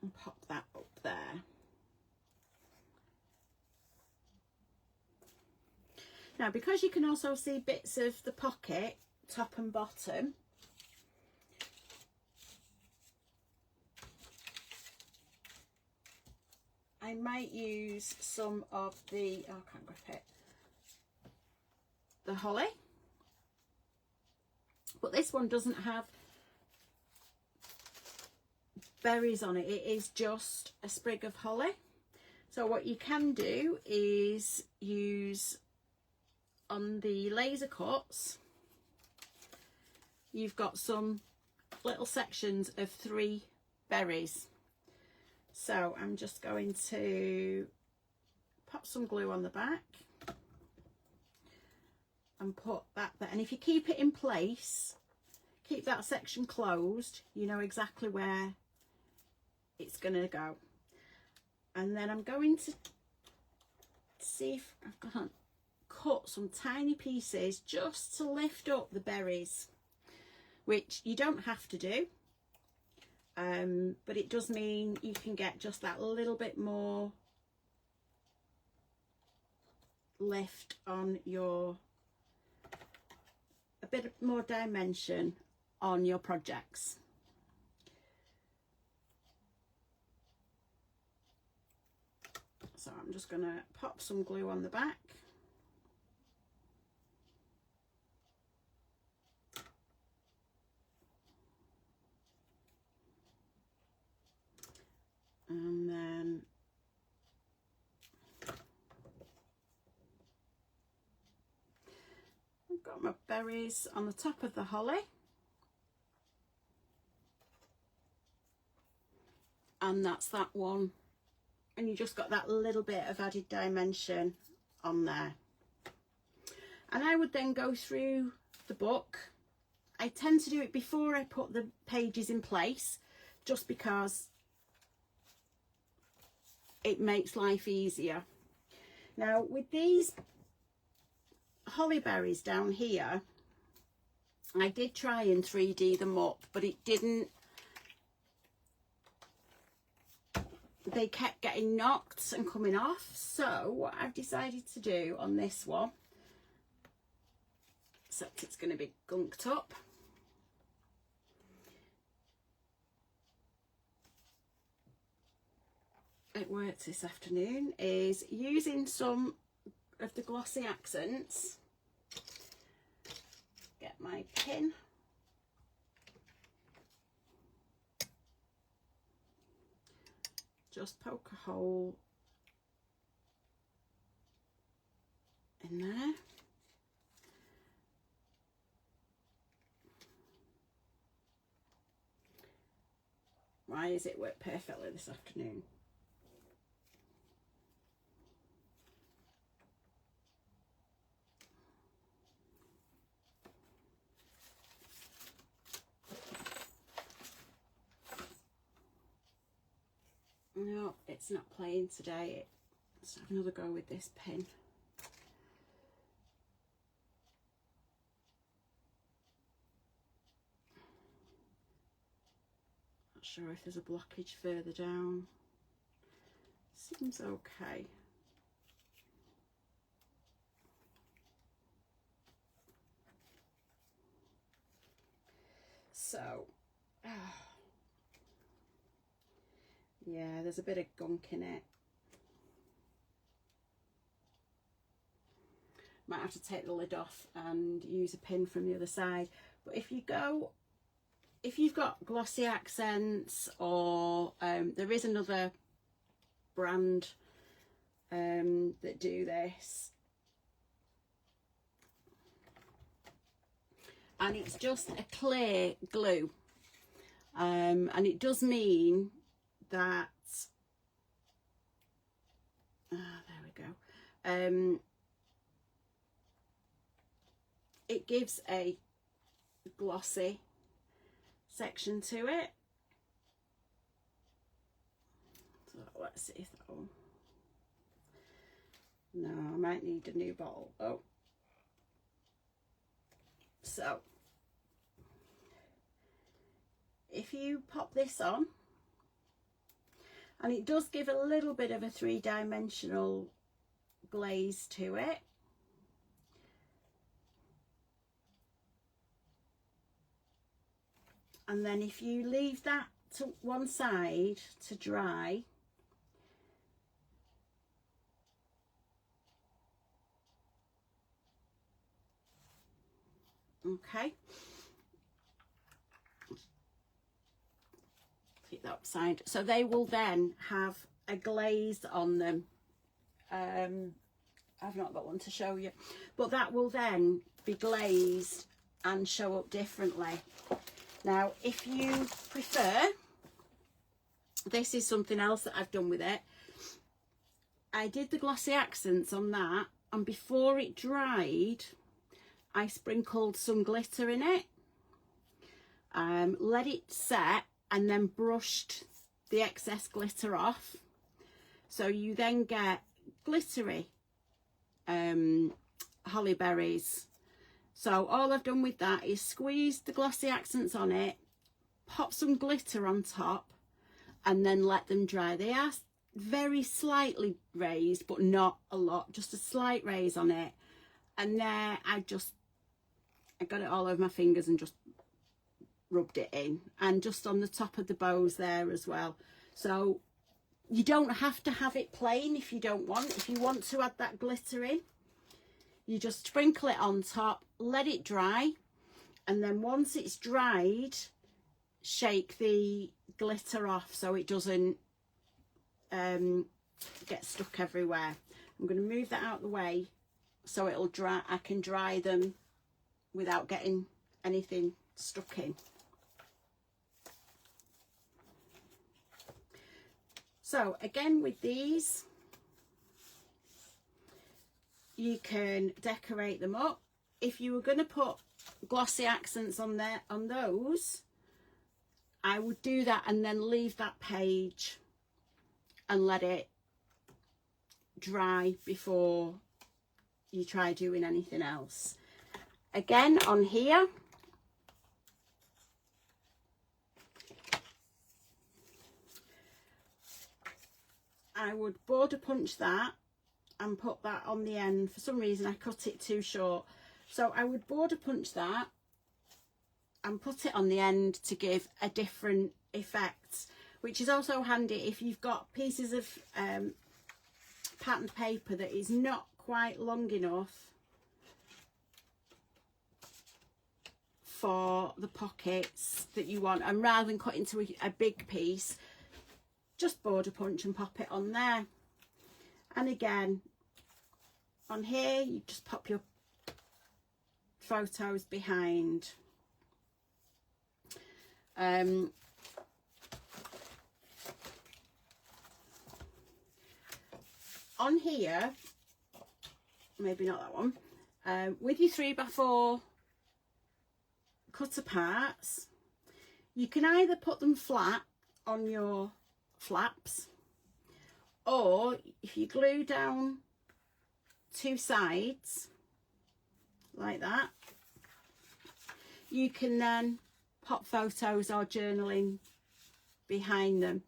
And pop that up there. Now, because you can also see bits of the pocket, top and bottom, I might use some of the, oh, I can't grip it, the holly, but this one doesn't have berries on it, it is just a sprig of holly. So what you can do is use, on the laser cuts, you've got some little sections of 3 berries. So I'm just going to pop some glue on the back and put that there. And if you keep it in place, keep that section closed, you know exactly where it's going to go. And then I'm going to see if I can cut some tiny pieces just to lift up the berries, which you don't have to do. But it does mean you can get just that little bit more lift on your, a bit more dimension on your projects. So I'm just going to pop some glue on the back. And then I've got my berries on the top of the holly. and that's that one, and you just got that little bit of added dimension on there. And I would then go through the book. I tend to do it before I put the pages in place, just because it makes life easier. Now with these holly berries down here, I did try and 3D them up, but it didn't. They kept getting knocked and coming off. So what I've decided to do on this one, except it's going to be gunked up, it works this afternoon, is using some of the glossy accents. Get my pin. Just poke a hole in there. Why does it work perfectly this afternoon? No, it's not playing today. Let's have another go with this pin. Not sure if there's a blockage further down. Seems okay. So, yeah, there's a bit of gunk in it. Might have to take the lid off and use a pin from the other side. But if you've got glossy accents, or there is another brand that do this, and it's just a clear glue, and it does mean that there we go, it gives a glossy section to it. So let's see if that one, no, I might need a new bottle. Oh, so if you pop this on, and it does give a little bit of a three-dimensional glaze to it. And then if you leave that to one side to dry, okay, flip that upside, so they will then have a glaze on them. I've not got one to show you, but that will then be glazed and show up differently. Now if you prefer, this is something else that I've done with it. I did the glossy accents on that, and before it dried I sprinkled some glitter in it, let it set, and then brushed the excess glitter off. So you then get glittery holly berries. So all I've done with that is squeeze the glossy accents on it, pop some glitter on top, and then let them dry. They are very slightly raised, but not a lot, just a slight raise on it. And there I got it all over my fingers and just rubbed it in, and just on the top of the bows there as well. So you don't have to have it plain if you don't want. If you want to add that glitter in, you just sprinkle it on top, let it dry, and then once it's dried, shake the glitter off so it doesn't get stuck everywhere. I'm going to move that out of the way so it'll dry. I can dry them without getting anything stuck in. So again, with these, you can decorate them up. If you were going to put glossy accents on there, on those, I would do that and then leave that page and let it dry before you try doing anything else. Again, on here, I would border punch that and put that on the end. For some reason I cut it too short, so I would border punch that and put it on the end to give a different effect, which is also handy if you've got pieces of patterned paper that is not quite long enough for the pockets that you want, and rather than cut into a big piece, just border punch and pop it on there. And again, on here, you just pop your photos behind. On here, maybe not that one, with your 3x4 cutter parts, you can either put them flat on your flaps, or if you glue down two sides like that, you can then pop photos or journaling behind them.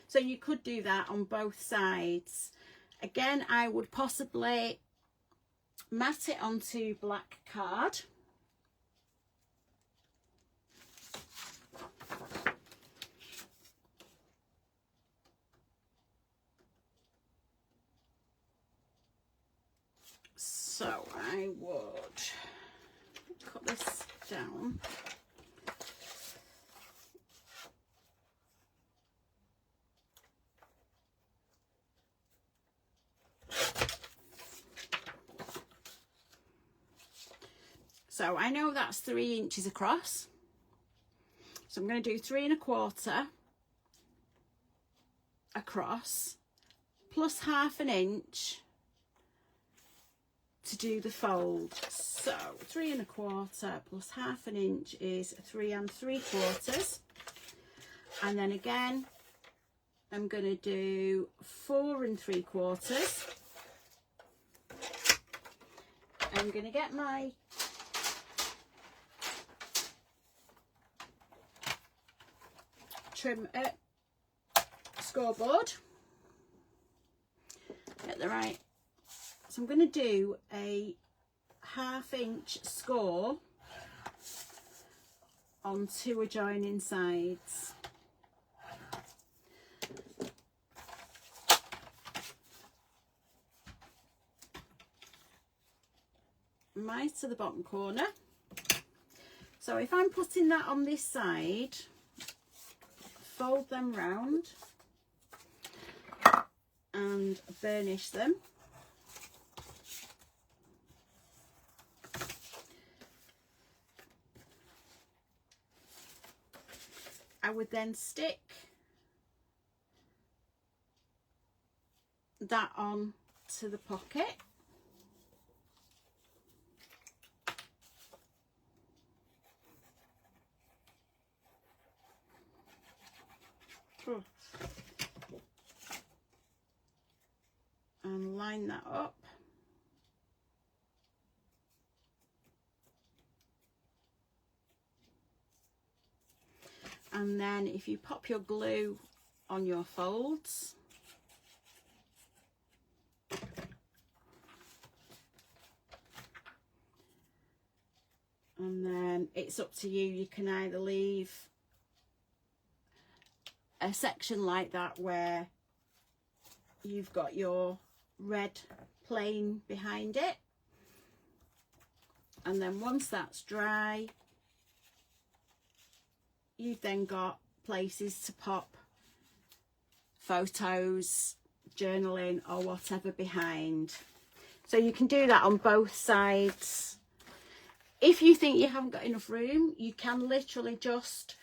So you could do that on both sides. Again, I would possibly mat it onto black card. So I would cut this down. So I know that's 3 inches across. So I'm going to do 3 1/4 across, plus 1/2 inch to do the fold. So 3 1/4 plus 1/2 inch is 3 3/4. And then again, I'm going to do 4 3/4. I'm going to get my trim scoreboard, get the right. So I'm going to do a 1/2 inch score on 2 adjoining sides. Right to the bottom corner. So if I'm putting that on this side, fold them round and burnish them. I would then stick that on to the pocket. And line that up. And then if you pop your glue on your folds, and then it's up to you. You can either leave a section like that where you've got your red plain behind it, and then once that's dry, you've then got places to pop photos, journaling or whatever behind. So you can do that on both sides. If you think you haven't got enough room, you can literally just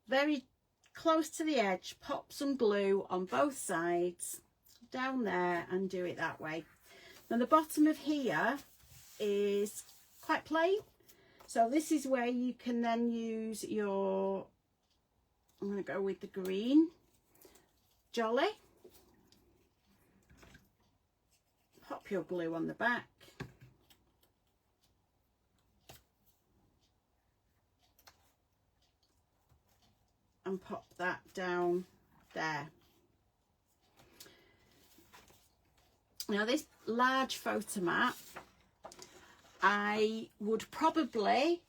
very close to the edge, pop some glue on both sides down there and do it that way. Now the bottom of here is quite plain, so this is where you can then use your, I'm going to go with the green Jolly. Pop your glue on the back. And pop that down there. Now this large photo mat, I would probably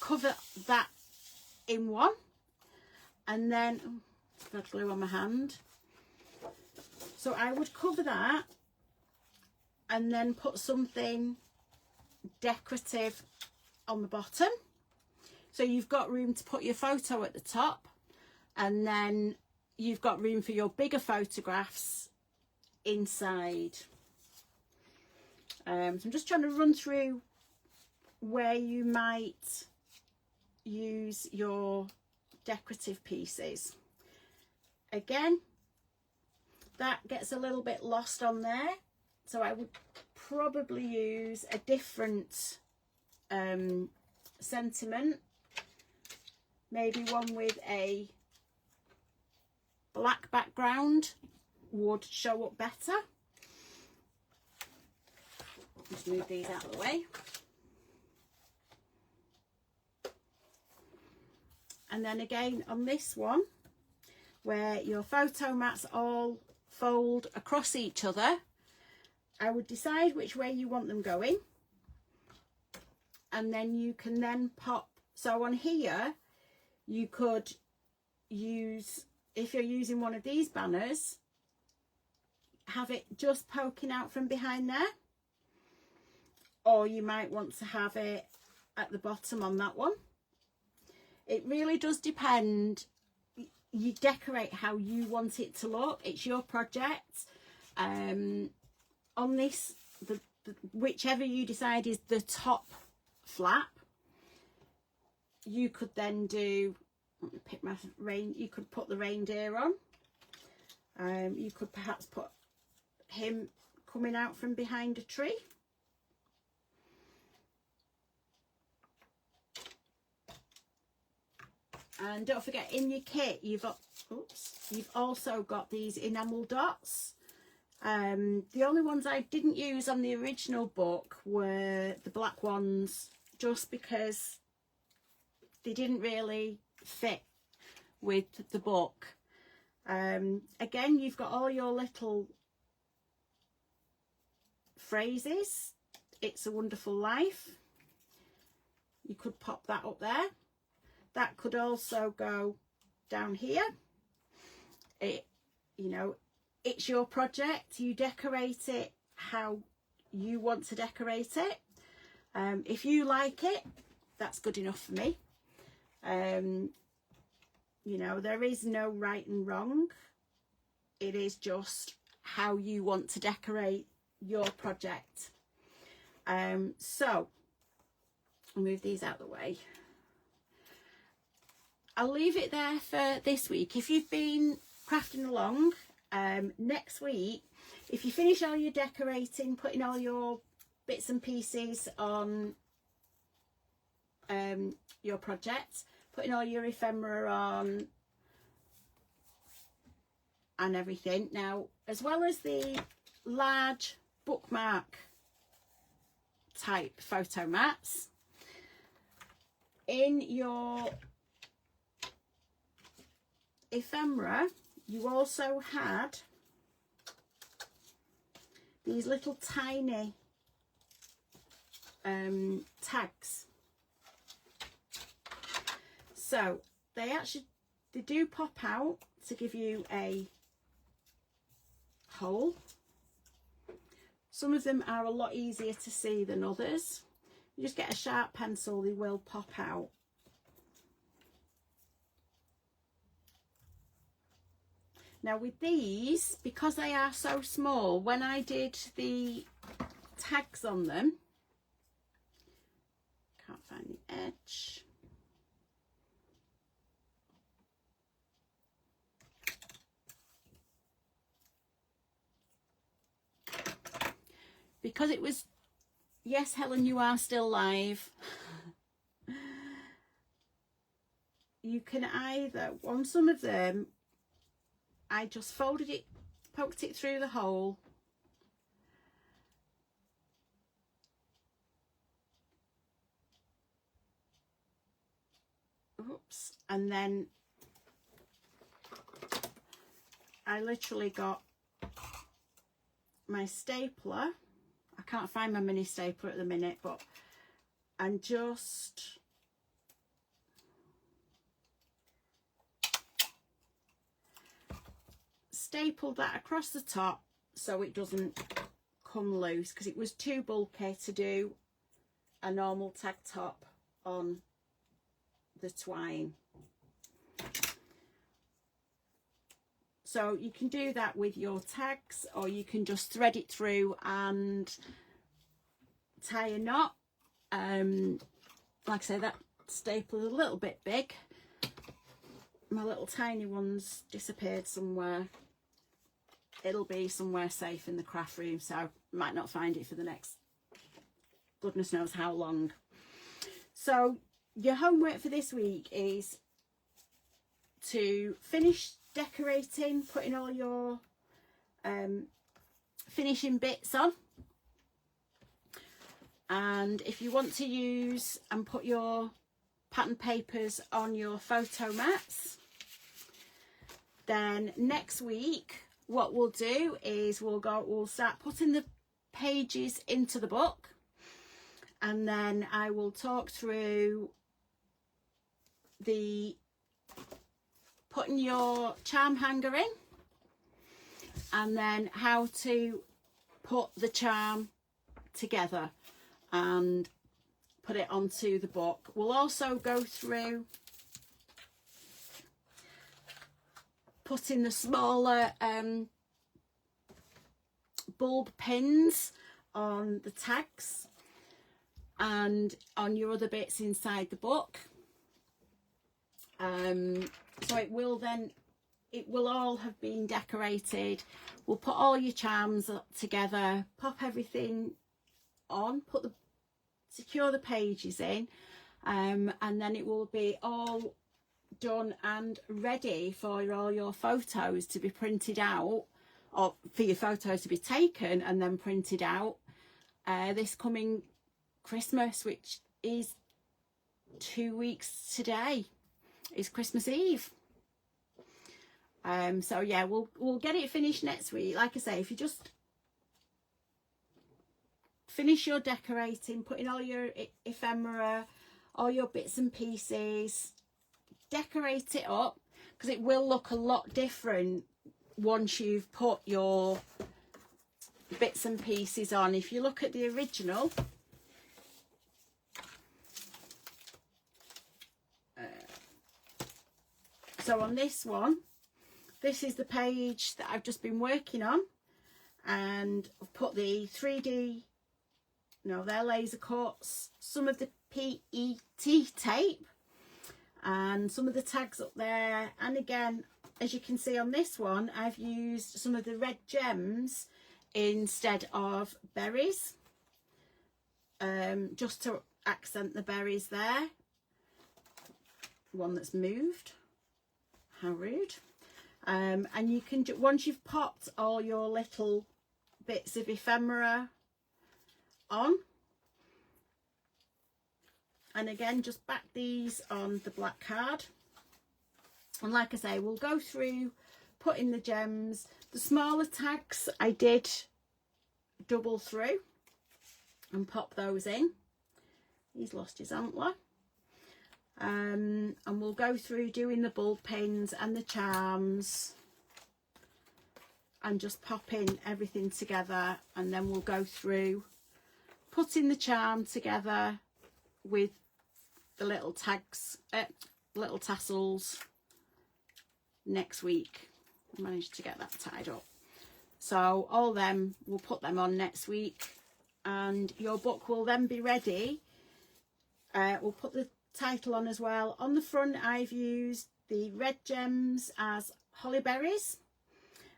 cover that in one, and then I've got glue on my hand, so I would cover that and then put something decorative on the bottom, so you've got room to put your photo at the top, and then you've got room for your bigger photographs inside. So I'm just trying to run through where you might use your decorative pieces. Again, that gets a little bit lost on there, so I would probably use a different sentiment, maybe one with a black background would show up better. Just move these out of the way. And then again on this one, where your photo mats all fold across each other, I would decide which way you want them going, and then you can then pop, so on here you could use, if you're using one of these banners, have it just poking out from behind there, or you might want to have it at the bottom on that one. It really does depend. You decorate how you want it to look. It's your project. On this, whichever you decide is the top flap, you could then do, let me pick my you could put the reindeer on. You could perhaps put him coming out from behind a tree. And don't forget, in your kit you've also got these enamel dots. The only ones I didn't use on the original book were the black ones, just because they didn't really fit with the book. Again, you've got all your little phrases. It's a Wonderful Life. You could pop that up there. That could also go down here. It, you know, it's your project. You decorate it how you want to decorate it. If you like it, that's good enough for me. You know, there is no right and wrong. It is just how you want to decorate your project. So I'll move these out of the way. I'll leave it there for this week. If you've been crafting along, next week, if you finish all your decorating, putting all your bits and pieces on your project, putting all your ephemera on and everything, now as well as the large bookmark type photo mats, in your ephemera you also had these little tiny tags. So they do pop out to give you a hole. Some of them are a lot easier to see than others. You just get a sharp pencil, they will pop out. Now with these, because they are so small, when I did the tags on them, can't find the edge. because it was, yes, Helen, you are still live. You can either, on some of them, I just folded it, poked it through the hole. Oops. And then I literally got my stapler. I can't find my mini stapler at the minute, but, and just stapled that across the top so it doesn't come loose, because it was too bulky to do a normal tag top on the twine. So you can do that with your tags, or you can just thread it through and tie a knot. Like I say, that staple is a little bit big. My little tiny one's disappeared somewhere. It'll be somewhere safe in the craft room, so might not find it for the next goodness knows how long. So your homework for this week is to finish decorating, putting all your finishing bits on. And if you want to use and put your pattern papers on your photo mats, then next week what we'll do is we'll start putting the pages into the book, and then I will talk through the putting your charm hanger in, and then how to put the charm together and put it onto the book. We'll also go through putting the smaller bulb pins on the tags and on your other bits inside the book. So it will all have been decorated. We'll put all your charms together, pop everything on, secure the pages in, and then it will be all done and ready for all your photos to be printed out, or for your photos to be taken and then printed out this coming Christmas, which is 2 weeks today. Is Christmas Eve. So yeah, we'll get it finished next week. Like I say, if you just finish your decorating, putting all your ephemera, all your bits and pieces, decorate it up, because it will look a lot different once you've put your bits and pieces on. If you look at the original, so on this one, this is the page that I've just been working on, and I've put the 3D, no, they're laser cuts, some of the PET tape and some of the tags up there. And again, as you can see on this one, I've used some of the red gems instead of berries, just to accent the berries there. One that's moved. How rude. And you can, once you've popped all your little bits of ephemera on, and again, just back these on the black card. And like I say, we'll go through putting the gems. The smaller tags I did double through and pop those in. He's lost his antler. And we'll go through doing the bulb pins and the charms and just popping everything together, and then we'll go through putting the charm together with the little tags, little tassels next week. I managed to get that tied up. So all them, we'll put them on next week, and your book will then be ready. We'll put the title on as well. On the front, I've used the red gems as holly berries,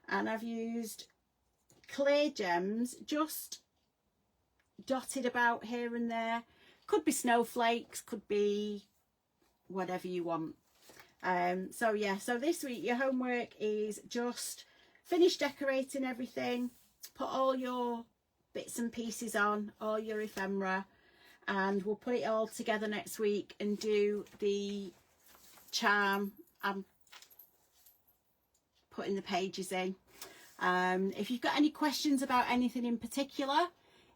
and I've used clear gems just dotted about here and there. Could be snowflakes, could be whatever you want. So yeah, so this week your homework is just finish decorating everything, put all your bits and pieces on, all your ephemera, and we'll put it all together next week and do the charm and putting the pages in. If you've got any questions about anything in particular,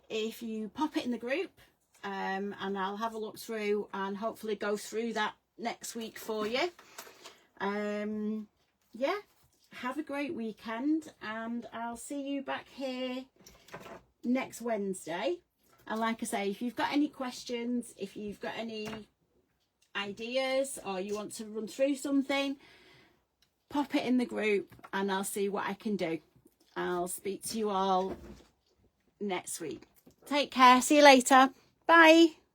if you pop it in the group, and I'll have a look through and hopefully go through that next week for you. Yeah, have a great weekend, and I'll see you back here next Wednesday. And like I say, if you've got any questions, if you've got any ideas, or you want to run through something, pop it in the group and I'll see what I can do. I'll speak to you all next week. Take care. See you later. Bye.